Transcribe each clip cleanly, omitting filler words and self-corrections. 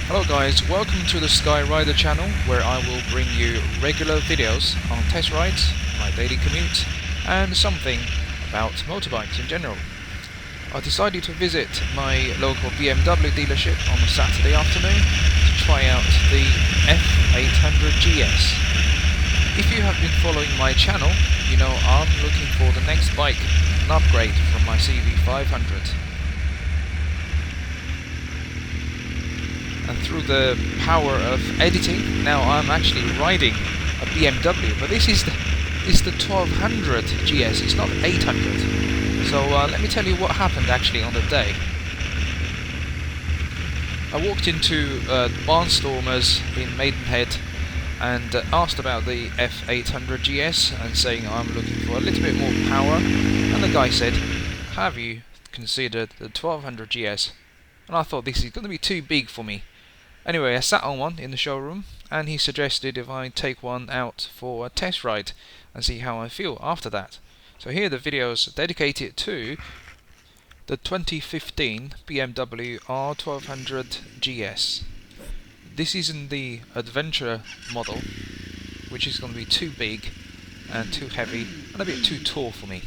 Hello guys, welcome to the Sky Rider channel where I will bring you regular videos on test rides, my daily commute and something about motorbikes in general. I decided to visit my local BMW dealership on a Saturday afternoon to try out the F800GS. If you have been following my channel, you know I'm looking for the next bike, an upgrade from my CV500. And through the power of editing, now I'm actually riding a BMW, but this is the 1200 GS, it's not 800. So let me tell you what happened actually on the day. I walked into Barnstormers in Maidenhead and asked about the F800 GS and saying I'm looking for a little bit more power, and the guy said, have you considered the 1200 GS? And I thought this is going to be too big for me. Anyway, I sat on one in the showroom and he suggested if I take one out for a test ride and see how I feel after that. So here are the videos dedicated to the 2015 BMW R1200GS. This isn't the adventure model, which is going to be too big and too heavy and a bit too tall for me.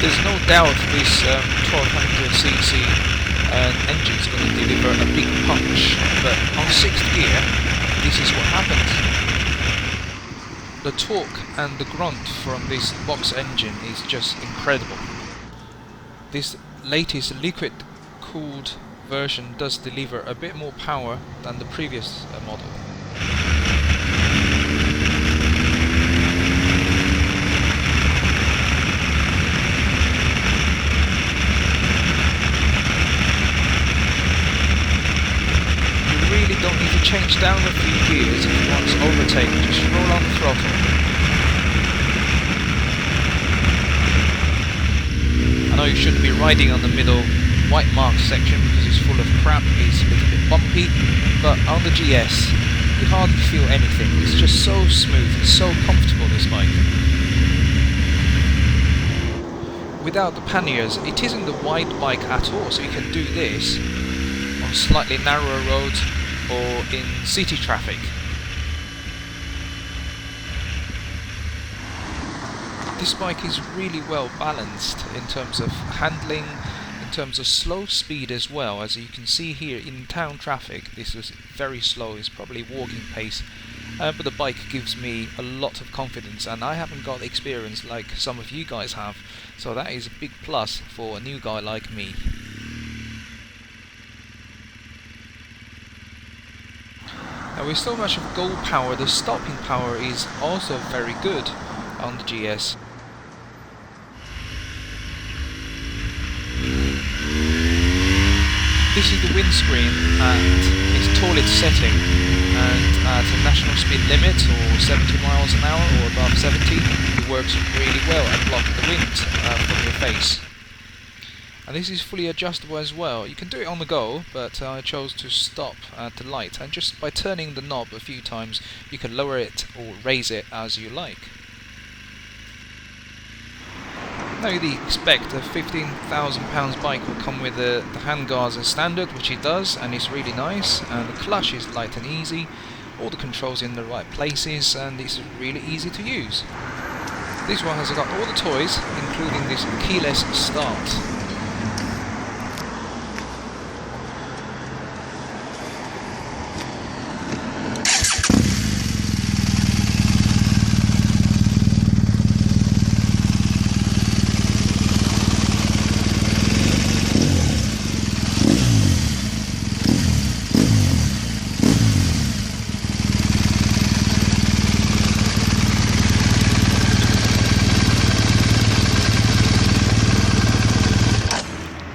There's no doubt this 1200cc engine is going to deliver a big punch, but on 6th gear, this is what happens. The torque and the grunt from this box engine is just incredible. This latest liquid-cooled version does deliver a bit more power than the previous model. Don't need to change down a few gears if you want to overtake, just roll on the throttle. I know you shouldn't be riding on the middle white mark section because it's full of crap, it's a little bit bumpy, but on the GS you hardly feel anything, it's just so smooth, it's so comfortable, this bike. Without the panniers, it isn't a wide bike at all, so you can do this on slightly narrower roads or in city traffic. This bike is really well balanced in terms of handling, in terms of slow speed as well. As you can see here in town traffic, this is very slow, it's probably walking pace, but the bike gives me a lot of confidence, and I haven't got experience like some of you guys have, so that is a big plus for a new guy like me. Now with so much of gold power, the stopping power is also very good on the GS. This is the windscreen at its tallest setting, and at a national speed limit or 70 miles an hour or above 70, it works really well at blocking the wind from your face. And this is fully adjustable as well. You can do it on the go, but I chose to stop at the light, and just by turning the knob a few times you can lower it or raise it as you like. Now you'd expect a £15,000 bike will come with the handguards as standard, which it does, and it's really nice, and the clutch is light and easy, all the controls in the right places, and it's really easy to use. This one has got all the toys, including this keyless start.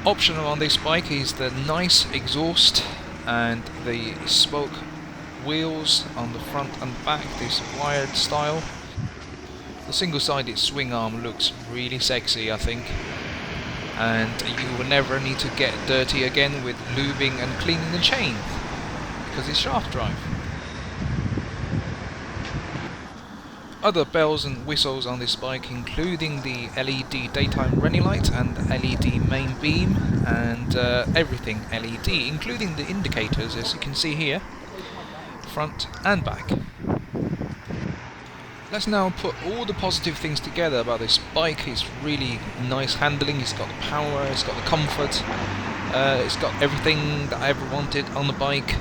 Optional on this bike is the nice exhaust and the spoke wheels on the front and back, this wired style. The single-sided swing arm looks really sexy, I think. and you will never need to get dirty again with lubing and cleaning the chain, because it's shaft drive. Other bells and whistles on this bike, including the LED daytime running light and LED main beam, and everything LED, including the indicators, as you can see here, front and back. Let's now put all the positive things together about this bike. It's really nice handling, it's got the power, it's got the comfort, it's got everything that I ever wanted on the bike.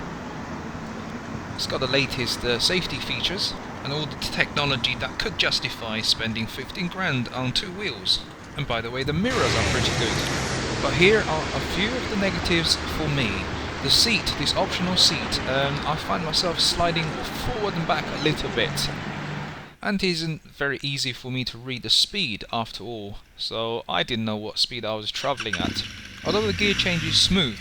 It's got the latest safety features and all the technology that could justify spending 15 grand on two wheels. And by the way, the mirrors are pretty good. But here are a few of the negatives for me. The seat, this optional seat, I find myself sliding forward and back a little bit. And it isn't very easy for me to read the speed after all, so I didn't know what speed I was travelling at. Although the gear change is smooth,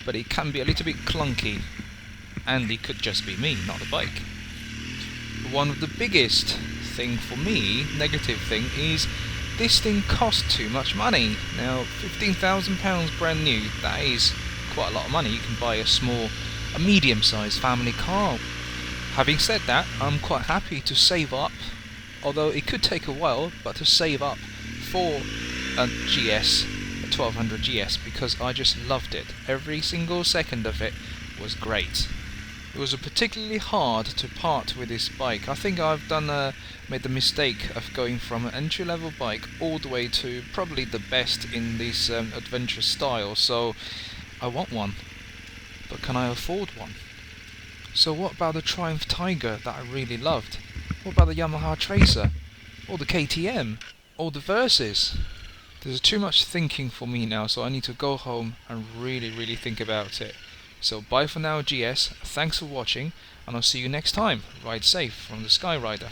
but it can be a little bit clunky, and it could just be me, not the bike. One of the biggest thing for me, negative thing, is this thing costs too much money. Now, £15,000 brand new, that is quite a lot of money. You can buy a medium-sized family car. Having said that, I'm quite happy to save up, although it could take a while, but to save up for a GS, a 1200GS, because I just loved it. Every single second of it was great. It was particularly hard to part with this bike. I think I've made the mistake of going from an entry-level bike all the way to probably the best in this adventure style, so I want one, but can I afford one? So what about the Triumph Tiger that I really loved? What about the Yamaha Tracer? Or the KTM? Or the Versys? There's too much thinking for me now, so I need to go home and really think about it. So bye for now, GS, thanks for watching, and I'll see you next time. Ride safe from the Skyrider.